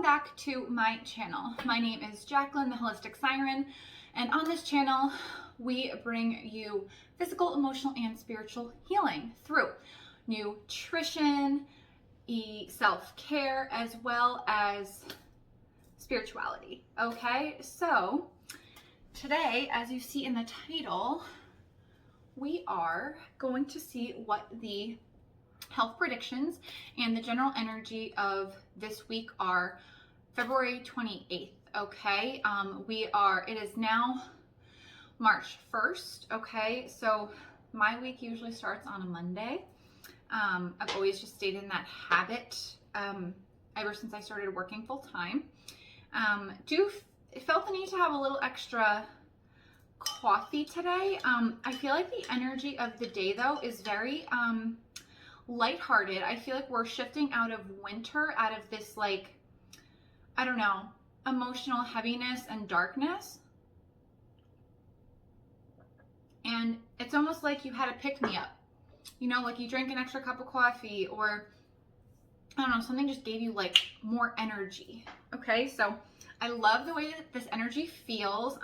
back to my channel. My name is Jacqueline, the Holistic Siren, and on this channel, we bring you physical, emotional, and spiritual healing through nutrition, self-care, as well as spirituality. Okay, so today, as you see in the title, we are going to see what the health predictions and the general energy of this week are February 28th. Okay, it is now March 1st. Okay, so my week usually starts on a Monday. I've always just stayed in that habit ever since I started working full time. Felt the need to have a little extra coffee today. I feel like the energy of the day though is very lighthearted. I feel like we're shifting out of winter, out of this, like, I don't know, emotional heaviness and darkness. And it's almost like you had a pick-me-up. You know, like you drank an extra cup of coffee, or I don't know, something just gave you like more energy. Okay, so I love the way that this energy feels.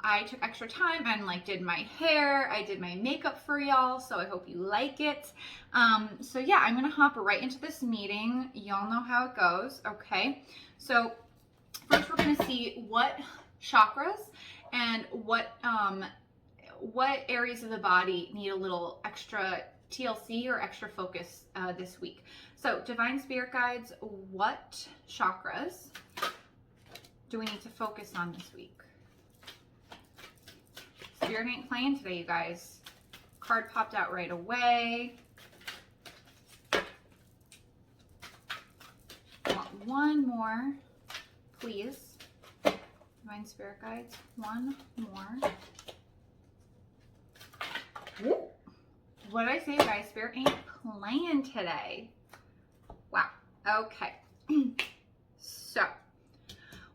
I took extra time and like did my hair, I did my makeup for y'all, so I hope you like it. So yeah, I'm gonna hop right into this meeting. Y'all know how it goes, okay? So first we're gonna see what chakras and what areas of the body need a little extra TLC or extra focus this week. So divine spirit guides, what chakras do we need to focus on this week? Spirit ain't playing today, you guys. Card popped out right away. I want one more, please. Divine spirit guides, one more. What did I say, you guys? Spirit ain't playing today. Wow. Okay. So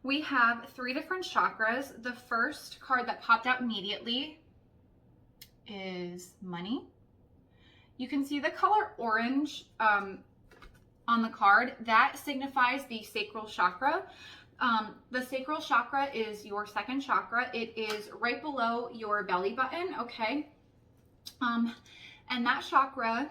we have 3 different chakras. The first card that popped out immediately is money. You can see the color orange on the card. That signifies the sacral chakra. The sacral chakra is your second chakra. It is right below your belly button, okay? And that chakra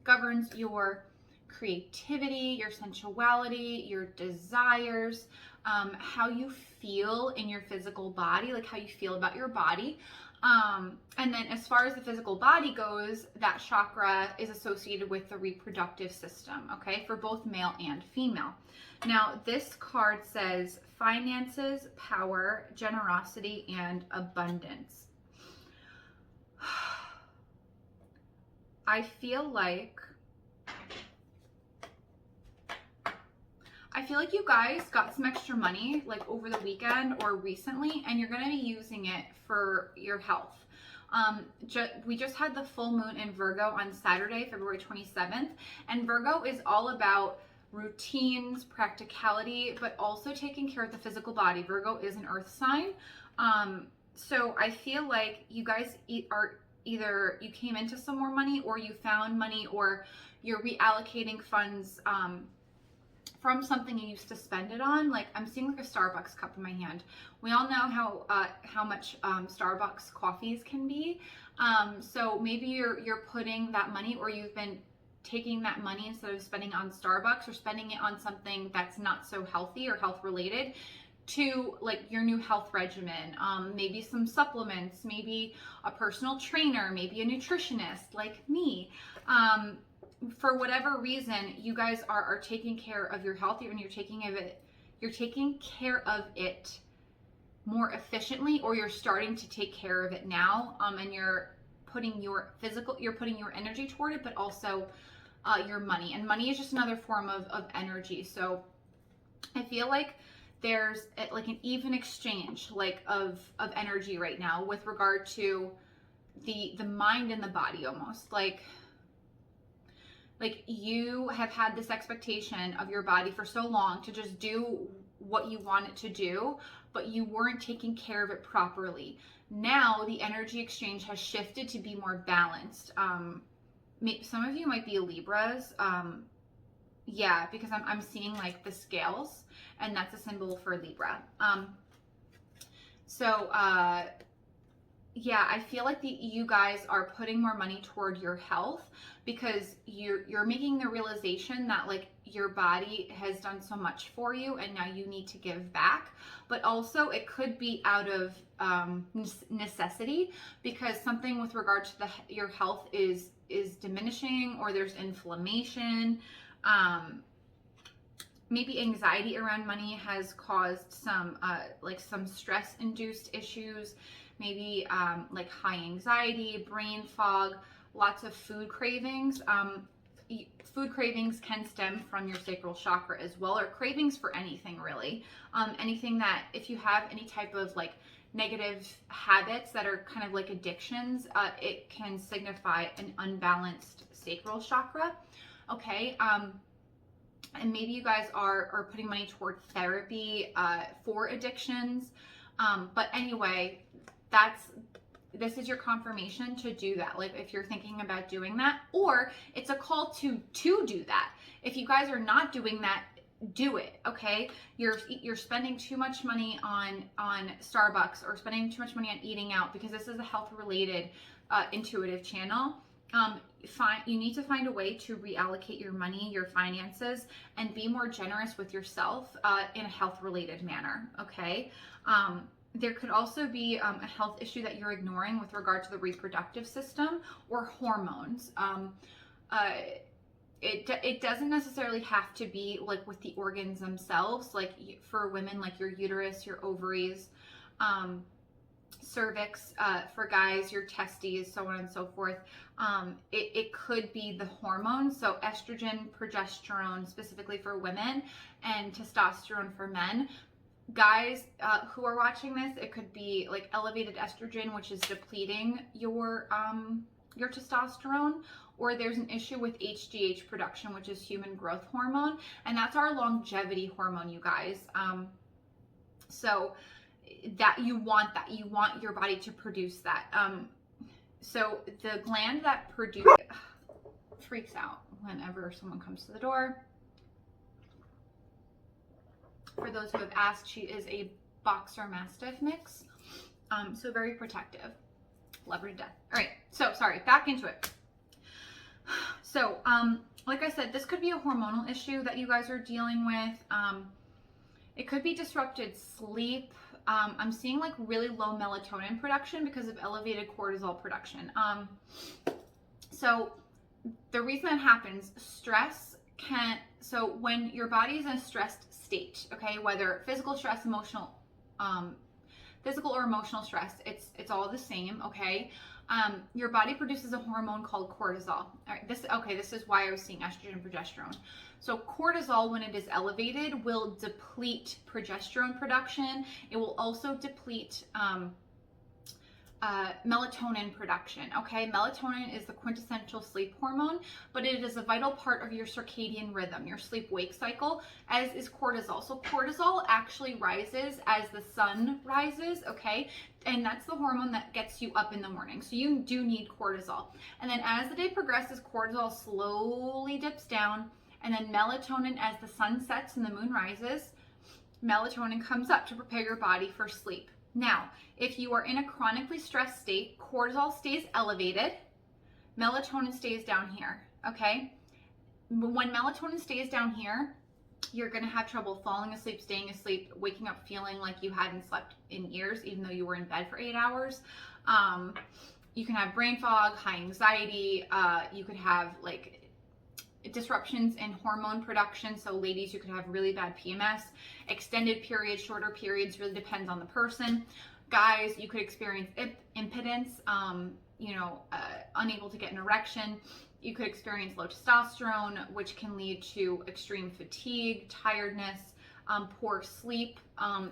governs your creativity, your sensuality, your desires, how you feel in your physical body, like how you feel about your body. And then as far as the physical body goes, that chakra is associated with the reproductive system, okay, for both male and female. Now, this card says finances, power, generosity, and abundance. I feel like you guys got some extra money like over the weekend or recently, and you're going to be using it for your health. We just had the full moon in Virgo on Saturday, February 27th, and Virgo is all about routines, practicality, but also taking care of the physical body. Virgo is an earth sign. So I feel like you guys are either you came into some more money, or you found money, or you're reallocating funds from something you used to spend it on. Like I'm seeing like a Starbucks cup in my hand. We all know how much Starbucks coffees can be. So maybe you're putting that money, or you've been taking that money instead of spending on Starbucks or spending it on something that's not so healthy or health related, to like your new health regimen, maybe some supplements, maybe a personal trainer, maybe a nutritionist like me. For whatever reason, you guys are taking care of your health, and you're taking care of it more efficiently, or you're starting to take care of it now, and you're putting your energy toward it, but also your money. And money is just another form of energy. So I feel like there's like an even exchange like of energy right now with regard to the mind and the body, almost like you have had this expectation of your body for so long to just do what you want it to do, but you weren't taking care of it properly. Now the energy exchange has shifted to be more balanced. Some of you might be Libras. Yeah, because I'm seeing like the scales, and that's a symbol for Libra. So yeah, I feel like you guys are putting more money toward your health because you're making the realization that like your body has done so much for you and now you need to give back. But also it could be out of necessity because something with regard to your health is diminishing, or there's inflammation. Maybe anxiety around money has caused some like some stress induced issues, maybe like high anxiety, brain fog, lots of food cravings. Food cravings can stem from your sacral chakra as well, or cravings for anything really. Anything that, if you have any type of like negative habits that are kind of like addictions, it can signify an unbalanced sacral chakra. Okay. And maybe you guys are putting money toward therapy for addictions. But anyway, this is your confirmation to do that. Like if you're thinking about doing that, or it's a call to do that. If you guys are not doing that, do it. Okay. You're spending too much money on Starbucks, or spending too much money on eating out, because this is a health related intuitive channel. You need to find a way to reallocate your money, your finances, and be more generous with yourself in a health related manner. Okay. There could also be a health issue that you're ignoring with regard to the reproductive system or hormones. It doesn't necessarily have to be like with the organs themselves. Like for women, like your uterus, your ovaries, cervix, for guys, your testes, so on and so forth. It could be the hormones, so estrogen, progesterone specifically for women, and testosterone for men. Guys who are watching this, it could be like elevated estrogen, which is depleting your testosterone, or there's an issue with HGH production, which is human growth hormone, and that's our longevity hormone, you guys. So that you want your body to produce that. So the gland that freaks out whenever someone comes to the door. For those who have asked, she is a boxer mastiff mix. So very protective. Love her to death. All right. So sorry, back into it. So, like I said, this could be a hormonal issue that you guys are dealing with. It could be disrupted sleep. I'm seeing like really low melatonin production because of elevated cortisol production. So the reason that happens, so when your body is in a stressed state, okay, whether physical stress, physical or emotional stress, it's all the same, okay? Your body produces a hormone called cortisol. All right, this is why I was seeing estrogen and progesterone. So cortisol, when it is elevated, will deplete progesterone production. It will also deplete melatonin production. Okay, melatonin is the quintessential sleep hormone, but it is a vital part of your circadian rhythm, your sleep-wake cycle, as is cortisol. So cortisol actually rises as the sun rises, okay? And that's the hormone that gets you up in the morning. So you do need cortisol. And then as the day progresses, cortisol slowly dips down, and then melatonin, as the sun sets and the moon rises, melatonin comes up to prepare your body for sleep. Now, if you are in a chronically stressed state, cortisol stays elevated, melatonin stays down here, okay? When melatonin stays down here, you're gonna have trouble falling asleep, staying asleep, waking up feeling like you hadn't slept in years, even though you were in bed for 8 hours. You can have brain fog, high anxiety, you could have like disruptions in hormone production. So ladies, you could have really bad PMS, extended periods, shorter periods, really depends on the person. Guys, you could experience impotence, unable to get an erection. You could experience low testosterone, which can lead to extreme fatigue, tiredness, poor sleep,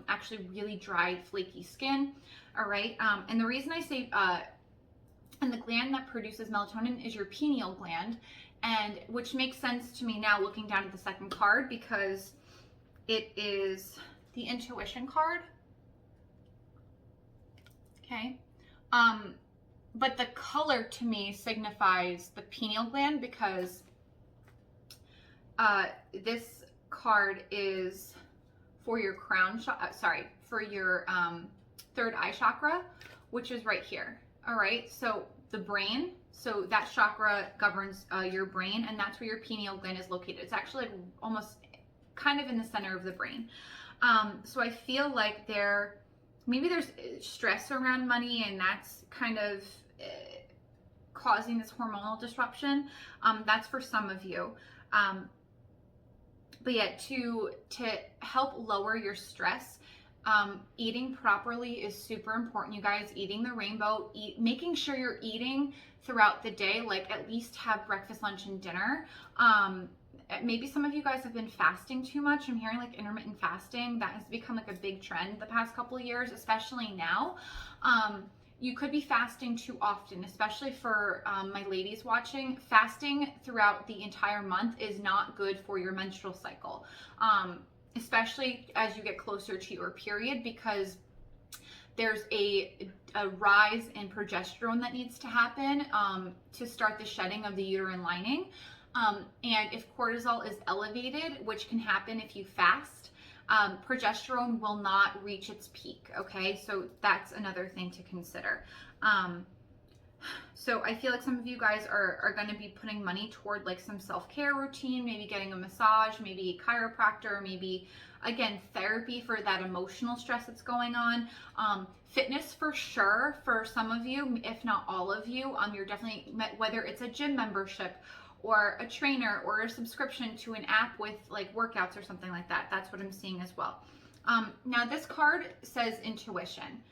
actually really dry, flaky skin. All right. And the reason I say, and the gland that produces melatonin is your pineal gland, and which makes sense to me now looking down at the second card, because it is the intuition card. Okay. But the color to me signifies the pineal gland, because This card is for your for your third eye chakra, which is right here. All right, so the brain, so that chakra governs your brain, and that's where your pineal gland is located. It's actually like almost kind of in the center of the brain. So I feel like maybe there's stress around money, and that's kind of causing this hormonal disruption. That's for some of you. But yeah, to help lower your stress, eating properly is super important, you guys. Eating the rainbow, making sure you're eating throughout the day, like at least have breakfast, lunch, and dinner. Maybe some of you guys have been fasting too much. I'm hearing like intermittent fasting. That has become like a big trend the past couple of years, especially now. You could be fasting too often, especially for my ladies watching. Fasting throughout the entire month is not good for your menstrual cycle, especially as you get closer to your period, because there's a rise in progesterone that needs to happen to start the shedding of the uterine lining. And if cortisol is elevated, which can happen if you fast, progesterone will not reach its peak. Okay, so that's another thing to consider. So I feel like some of you guys are going to be putting money toward like some self-care routine, maybe getting a massage, maybe a chiropractor, maybe again therapy for that emotional stress that's going on. Fitness for sure for some of you, if not all of you. You're definitely, whether it's a gym membership or a trainer or a subscription to an app with like workouts or something like that. That's what I'm seeing as well. Now this card says intuition,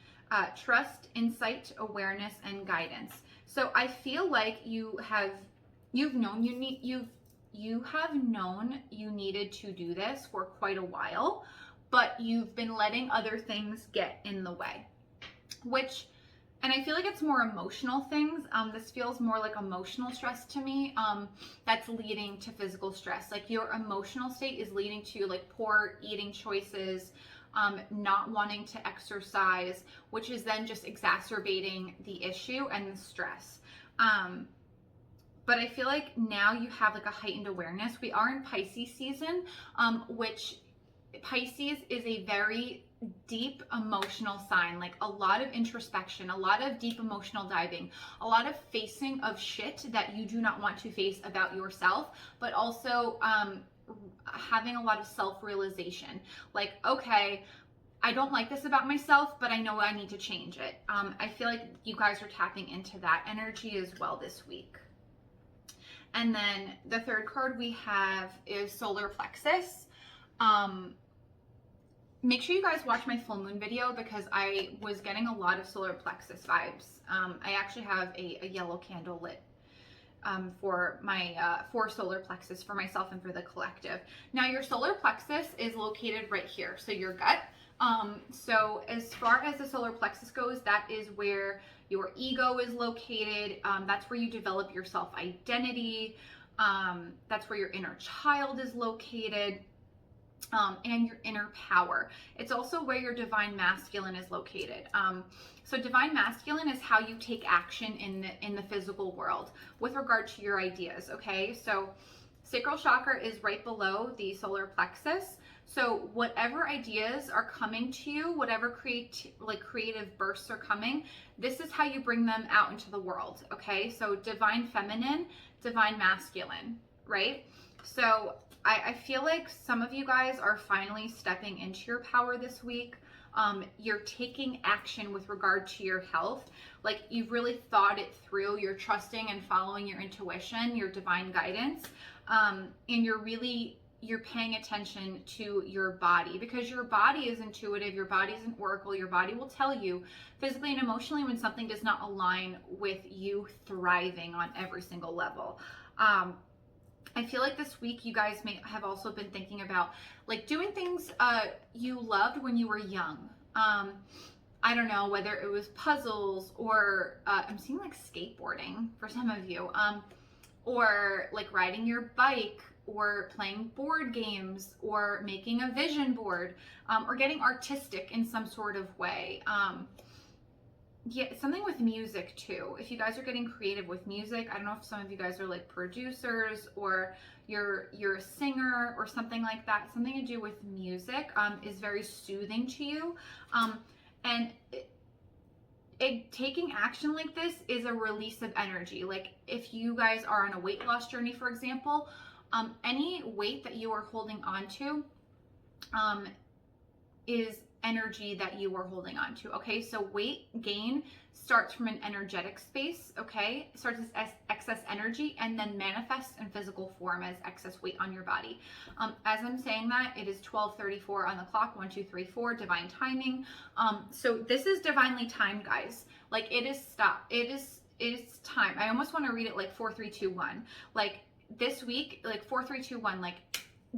trust, insight, awareness, and guidance. So I feel like you have known you needed to do this for quite a while, but you've been letting other things get in the way, and I feel like it's more emotional things. This feels more like emotional stress to me. That's leading to physical stress. Like your emotional state is leading to like poor eating choices, not wanting to exercise, which is then just exacerbating the issue and the stress. But I feel like now you have like a heightened awareness. We are in Pisces season, which Pisces is a very deep emotional sign, like a lot of introspection, a lot of deep emotional diving, a lot of facing of shit that you do not want to face about yourself, but also having a lot of self-realization. Like, okay, I don't like this about myself, but I know I need to change it. I feel like you guys are tapping into that energy as well this week. And then the third card we have is solar plexus. Make sure you guys watch my full moon video because I was getting a lot of solar plexus vibes. I actually have a yellow candle lit for my for solar plexus for myself and for the collective. Now your solar plexus is located right here, so your gut. So as far as the solar plexus goes, that is where your ego is located. That's where you develop your self-identity. That's where your inner child is located. And your inner power. It's also where your divine masculine is located. So divine masculine is how you take action in the physical world with regard to your ideas. Okay, so sacral chakra is right below the solar plexus. So whatever ideas are coming to you, whatever creative bursts are coming, this is how you bring them out into the world. Okay, so divine feminine, divine masculine, right? So I feel like some of you guys are finally stepping into your power this week. You're taking action with regard to your health. Like you've really thought it through. You're trusting and following your intuition, your divine guidance. And you're paying attention to your body because your body is intuitive. Your body is an oracle. Your body will tell you physically and emotionally when something does not align with you thriving on every single level. I feel like this week you guys may have also been thinking about like doing things you loved when you were young. I don't know whether it was puzzles or I'm seeing like skateboarding for some of you, or like riding your bike or playing board games or making a vision board, or getting artistic in some sort of way. yeah, something with music too. If you guys are getting creative with music, I don't know if some of you guys are like producers or you're a singer or something like that. Something to do with music is very soothing to you. And taking action like this is a release of energy. Like if you guys are on a weight loss journey, for example, any weight that you are holding on to is energy that you are holding on to. Okay, so weight gain starts from an energetic space. Okay, it starts as excess energy and then manifests in physical form as excess weight on your body. As I'm saying that, it is 12:34 on the clock. 1 2 3 4 divine timing. So this is divinely timed, guys. Like it is stop. It's time. I almost want to read it like 4 3 2 1. Like this week, like 4 3 2 1. Like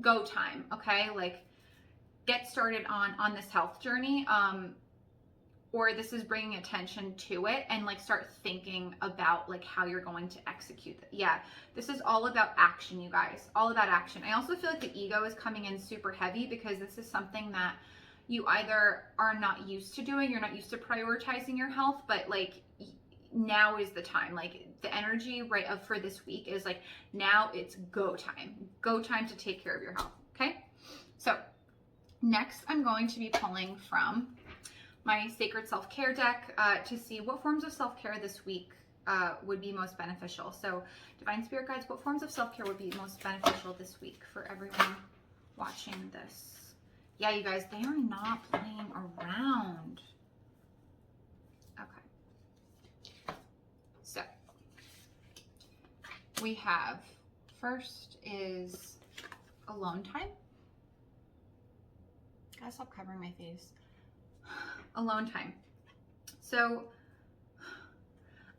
go time. Okay, like get started on this health journey, or this is bringing attention to it, and like start thinking about like how you're going to execute it. Yeah, this is all about action, you guys, all about action. I also feel like the ego is coming in super heavy because this is something that you either are not used to doing, you're not used to prioritizing your health, but like now is the time. Like the energy right of for this week is like now it's go time to take care of your health. Okay, so next, I'm going to be pulling from my Sacred Self-Care deck to see what forms of self-care this week would be most beneficial. So, Divine Spirit Guides, what forms of self-care would be most beneficial this week for everyone watching this? Yeah, you guys, they are not playing around. Okay. So, we have, first is alone time. Gotta stop covering my face. Alone time. So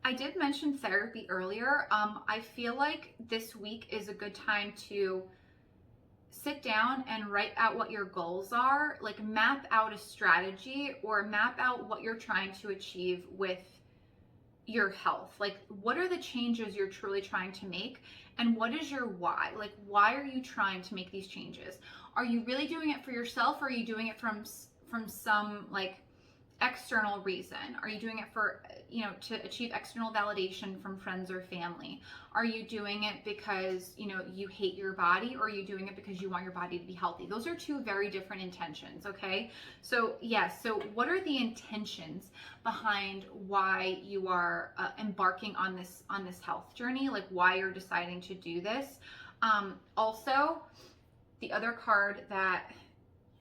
I did mention therapy earlier. I feel like this week is a good time to sit down and write out what your goals are, like map out a strategy or map out what you're trying to achieve with your health. Like what are the changes you're truly trying to make, and what is your why? Like why are you trying to make these changes? Are you really doing it for yourself, or are you doing it from some like external reason? Are you doing it for, you know, to achieve external validation from friends or family? Are you doing it because, you know, you hate your body, or are you doing it because you want your body to be healthy? Those are two very different intentions, okay? So yes, so what are the intentions behind why you are embarking on this health journey? Like why you're deciding to do this? Also, the other card that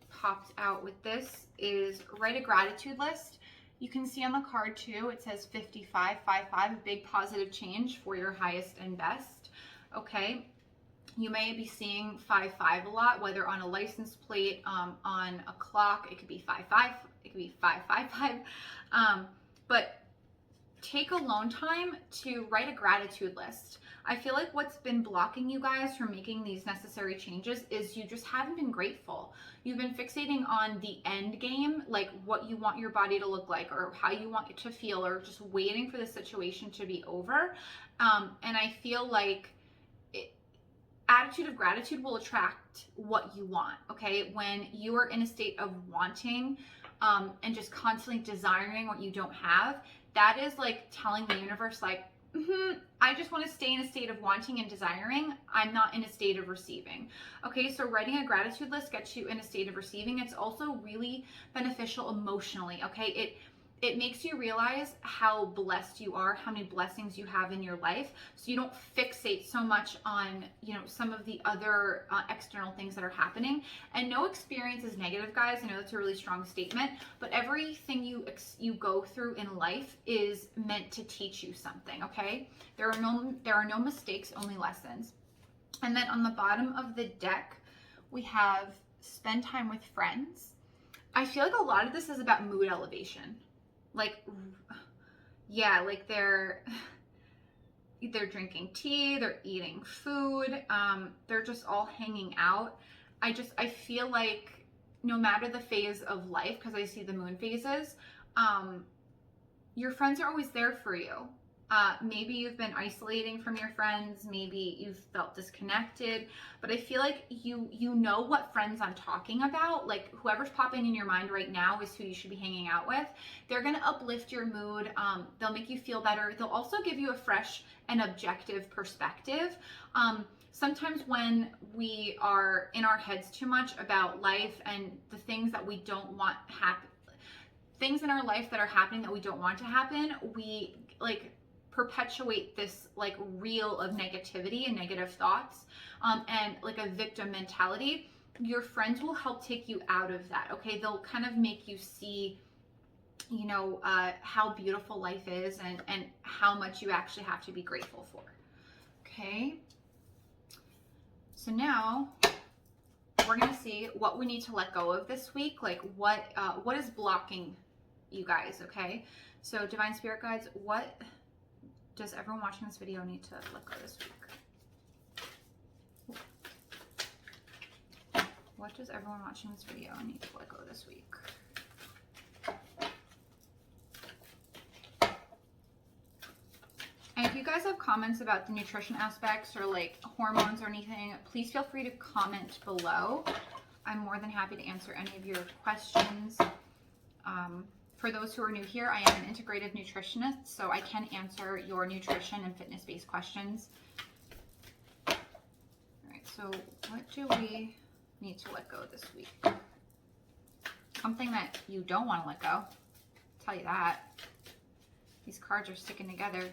popped out with this is write a gratitude list. You can see on the card too, it says 5555, a big positive change for your highest and best. Okay, you may be seeing 55 a lot, whether on a license plate, on a clock. It could be 55, it could be 555. But take alone time to write a gratitude list. I feel like what's been blocking you guys from making these necessary changes is you just haven't been grateful. You've been fixating on the end game, like what you want your body to look like or how you want it to feel, or just waiting for the situation to be over. And I feel like attitude of gratitude will attract what you want, okay? When you are in a state of wanting and just constantly desiring what you don't have, that is like telling the universe, like, I just want to stay in a state of wanting and desiring. I'm not in a state of receiving. Okay, so writing a gratitude list gets you in a state of receiving. It's also really beneficial emotionally, okay? It makes you realize how blessed you are, how many blessings you have in your life, so you don't fixate so much on, you know, some of the other external things that are happening. And no experience is negative, guys. I know that's a really strong statement, but everything you go through in life is meant to teach you something, okay? There are no mistakes, only lessons. And then on the bottom of the deck, we have spend time with friends. I feel like a lot of this is about mood elevation. Like, yeah, like they're drinking tea, they're eating food, they're just all hanging out. I feel like no matter the phase of life, because I see the moon phases, your friends are always there for you. Maybe you've been isolating from your friends. Maybe you've felt disconnected. But I feel like you know what friends I'm talking about. Like whoever's popping in your mind right now is who you should be hanging out with. They're going to uplift your mood. They'll make you feel better. They'll also give you a fresh and objective perspective. Sometimes when we are in our heads too much about life and the things that we don't want happen, things in our life that are happening that we don't want to happen, we like perpetuate this like reel of negativity and negative thoughts, and like a victim mentality. Your friends will help take you out of that. Okay, they'll kind of make you see, you know, how beautiful life is, and how much you actually have to be grateful for. Okay, so now we're gonna see what we need to let go of this week. Like what is blocking you guys. Okay, so divine spirit guides, what does everyone watching this video need to let go this week? What does everyone watching this video need to let go this week? And if you guys have comments about the nutrition aspects or like hormones or anything, please feel free to comment below. I'm more than happy to answer any of your questions. For those who are new here, I am an integrative nutritionist, so I can answer your nutrition and fitness-based questions. All right, so what do we need to let go this week? Something that you don't want to let go. I'll tell you that. These cards are sticking together.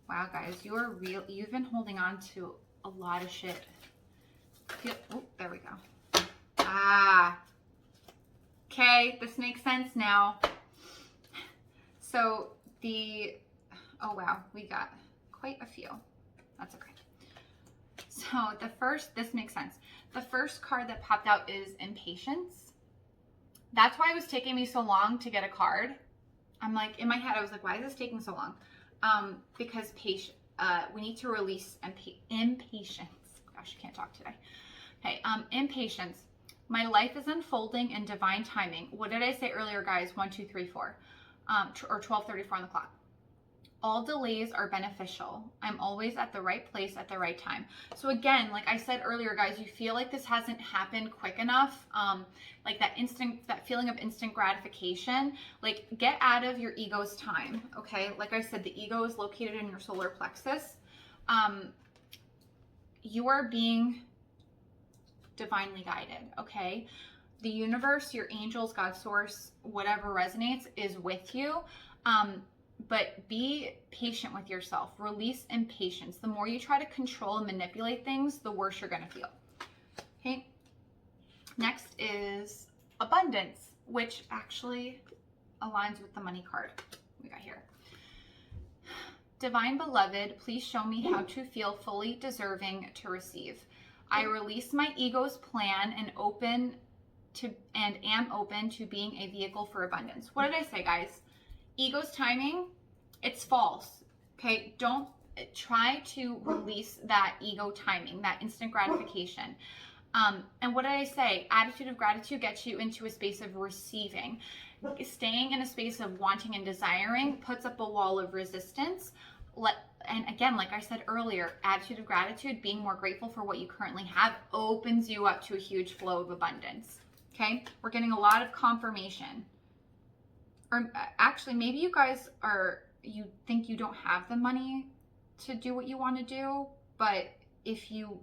Wow, guys, you've been holding on to a lot of shit. Oh, there we go. Okay, this makes sense now. So oh wow, we got quite a few. That's okay. So this makes sense. The first card that popped out is impatience. That's why it was taking me so long to get a card. I'm like, in my head, I was like, why is this taking so long? Because we need to release impatience. Gosh, I can't talk today. Okay, impatience. My life is unfolding in divine timing. What did I say earlier, guys? 1, 2, 3, 4, or 12:34 on the clock. All delays are beneficial. I'm always at the right place at the right time. So again, like I said earlier, guys, you feel like this hasn't happened quick enough. Like that feeling of instant gratification. Like get out of your ego's time. Okay, like I said, the ego is located in your solar plexus. You are being divinely guided. Okay, the universe, your angels, God, source, whatever resonates is with you. But be patient with yourself. Release impatience. The more you try to control and manipulate things, the worse you're going to feel. Okay. Next is abundance, which actually aligns with the money card we got here. Divine beloved, please show me how to feel fully deserving to receive. I release my ego's plan and am open to being a vehicle for abundance. What did I say, guys? Ego's timing, it's false. Okay, don't try to release that ego timing, that instant gratification. And what did I say? Attitude of gratitude gets you into a space of receiving. Staying in a space of wanting and desiring puts up a wall of resistance. And again, like I said earlier, attitude of gratitude, being more grateful for what you currently have, opens you up to a huge flow of abundance. Okay, we're getting a lot of confirmation. Or actually, maybe you guys you think you don't have the money to do what you want to do, but if you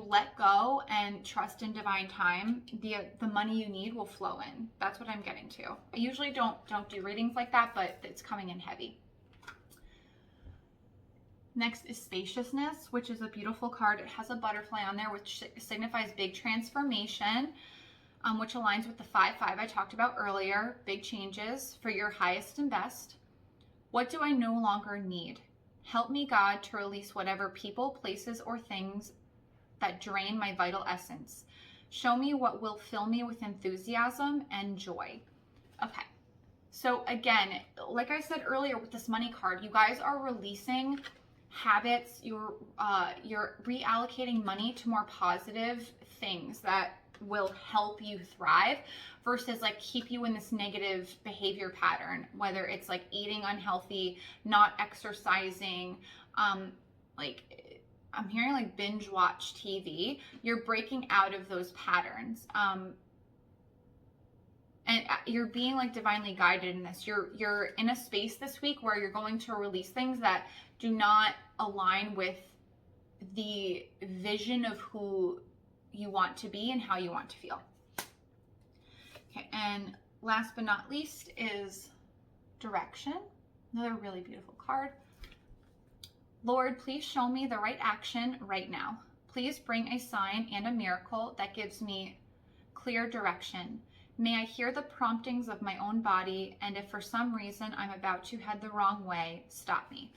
let go and trust in divine time, the money you need will flow in. That's what I'm getting to. I usually don't do readings like that, but it's coming in heavy. Next is spaciousness, which is a beautiful card. It has a butterfly on there, which signifies big transformation. Which aligns with the 5-5 I talked about earlier. Big changes for your highest and best. What do I no longer need? Help me, God, to release whatever people, places, or things that drain my vital essence. Show me what will fill me with enthusiasm and joy. Okay, so again, like I said earlier with this money card, you guys are releasing habits, you're reallocating money to more positive things that will help you thrive versus like keep you in this negative behavior pattern, whether it's like eating unhealthy, not exercising, like I'm hearing like binge watch TV. You're breaking out of those patterns. And you're being like divinely guided in this. You're in a space this week where you're going to release things that do not align with the vision of who you want to be and how you want to feel. Okay, and last but not least is direction. Another really beautiful card. Lord, please show me the right action right now. Please bring a sign and a miracle that gives me clear direction. May I hear the promptings of my own body, and if for some reason I'm about to head the wrong way, stop me.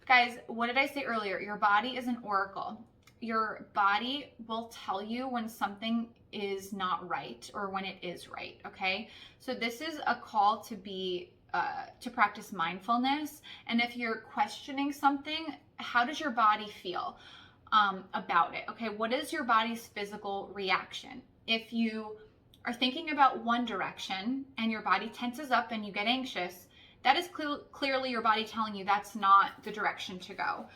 Guys, what did I say earlier? Your body is an oracle. Your body will tell you when something is not right or when it is right, okay? So this is a call to be to practice mindfulness. And if you're questioning something, how does your body feel about it? Okay, what is your body's physical reaction? If you are thinking about one direction and your body tenses up and you get anxious, that is clearly your body telling you that's not the direction to go.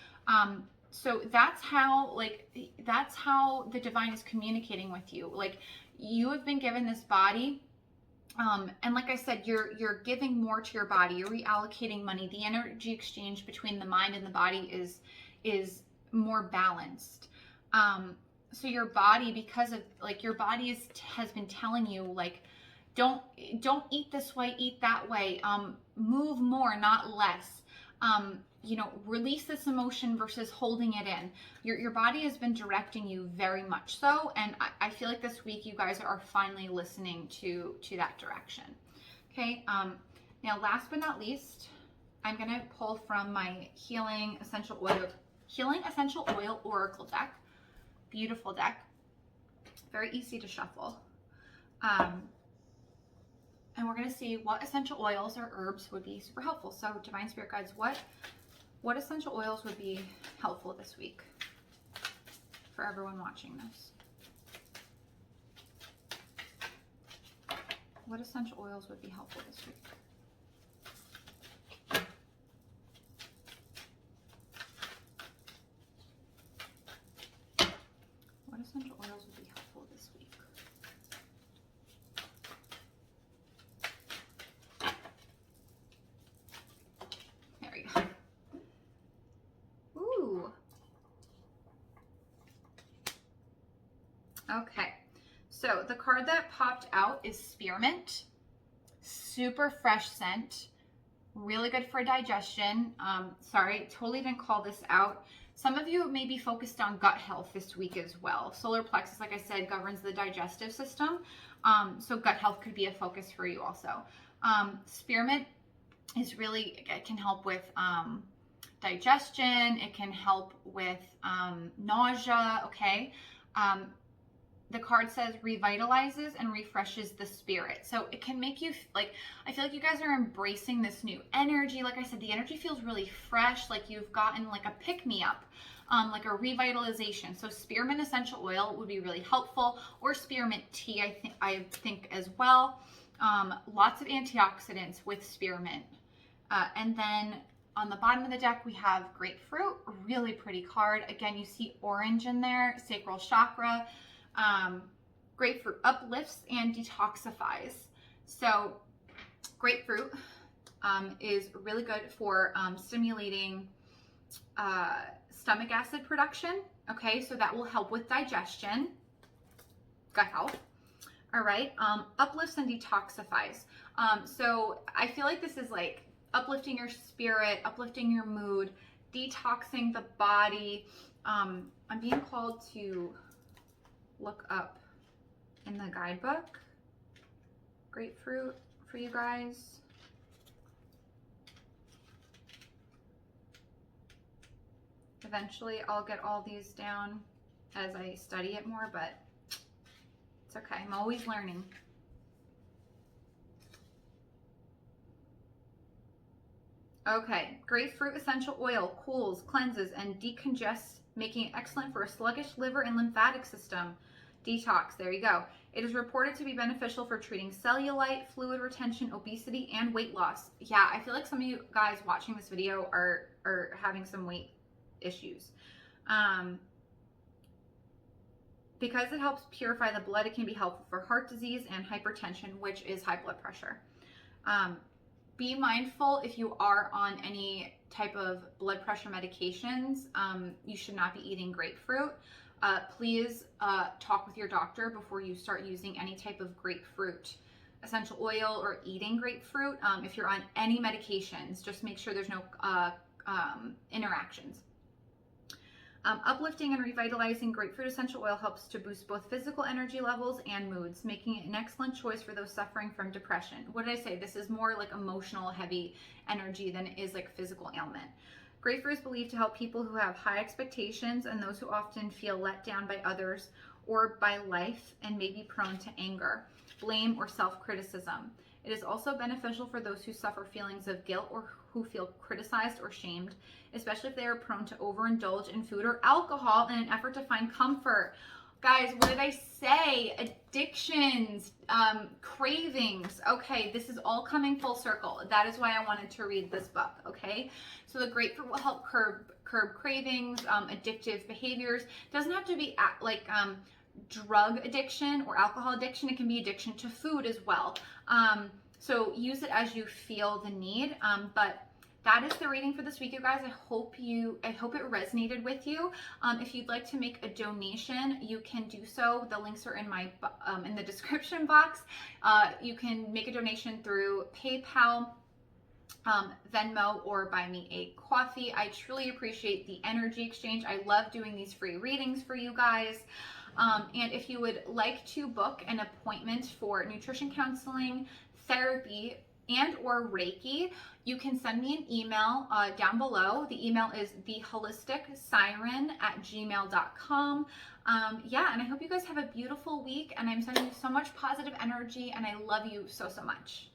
So that's how the divine is communicating with you. Like, you have been given this body. And like I said, you're giving more to your body. You're reallocating money. The energy exchange between the mind and the body is more balanced. So your body, because of like your body has been telling you like, don't eat this way, eat that way. Move more, not less. Release this emotion versus holding it in. Your body has been directing you very much so, and I feel like this week you guys are finally listening to that direction. Okay, now last but not least, I'm gonna pull from my Healing Essential Oil Oracle deck. Beautiful deck, very easy to shuffle. And we're gonna see what essential oils or herbs would be super helpful. So Divine Spirit Guides, what essential oils would be helpful this week for everyone watching this? What essential oils would be helpful this week? What essential oils would be helpful this week? There we go. Ooh. Okay. So the card that popped out is Spearmint. Super fresh scent. Really good for digestion. Sorry, totally didn't call this out. Some of you may be focused on gut health this week as well. Solar plexus, like I said, governs the digestive system. So gut health could be a focus for you also. Spearmint is really, it can help with digestion. It can help with nausea, okay? The card says revitalizes and refreshes the spirit. So it can make you, like, I feel like you guys are embracing this new energy. Like I said, the energy feels really fresh, like you've gotten like a pick-me-up, like a revitalization. So spearmint essential oil would be really helpful, or spearmint tea, I think as well. Lots of antioxidants with spearmint. And then on the bottom of the deck, we have grapefruit, really pretty card. Again, you see orange in there, sacral chakra. Grapefruit uplifts and detoxifies. So grapefruit is really good for stimulating stomach acid production. Okay, so that will help with digestion, gut health. All right, uplifts and detoxifies. So I feel like this is like uplifting your spirit, uplifting your mood, detoxing the body. I'm being called to look up in the guidebook grapefruit for you guys. Eventually I'll get all these down as I study it more, but it's okay. I'm always learning. Okay, grapefruit essential oil cools, cleanses, and decongests, making it excellent for a sluggish liver and lymphatic system. Detox, there you go. It is reported to be beneficial for treating cellulite, fluid retention, obesity, and weight loss. Yeah, I feel like some of you guys watching this video are having some weight issues. Because it helps purify the blood, it can be helpful for heart disease and hypertension, which is high blood pressure. Be mindful if you are on any type of blood pressure medications, you should not be eating grapefruit. Please talk with your doctor before you start using any type of grapefruit essential oil or eating grapefruit. If you're on any medications, just make sure there's no interactions. Uplifting and revitalizing grapefruit essential oil helps to boost both physical energy levels and moods, making it an excellent choice for those suffering from depression. What did I say? This is more like emotional, heavy energy than it is like physical ailment. Grapefruit is believed to help people who have high expectations and those who often feel let down by others or by life and may be prone to anger, blame, or self-criticism. It is also beneficial for those who suffer feelings of guilt or who feel criticized or shamed, especially if they are prone to overindulge in food or alcohol in an effort to find comfort. Guys, what did I say? Addictions, cravings. Okay, this is all coming full circle. That is why I wanted to read this book, okay? So the grapefruit will help curb cravings, addictive behaviors. It doesn't have to be drug addiction or alcohol addiction. It can be addiction to food as well. So use it as you feel the need. But that is the reading for this week, you guys. I hope it resonated with you. If you'd like to make a donation, you can do so. The links are in my in the description box. You can make a donation through PayPal, Venmo, or buy me a coffee. I truly appreciate the energy exchange. I love doing these free readings for you guys. And if you would like to book an appointment for nutrition counseling, therapy, and or Reiki, you can send me an email down below. The email is thewholisticsiren@gmail.com. Yeah, and I hope you guys have a beautiful week, and I'm sending you so much positive energy, and I love you so, so much.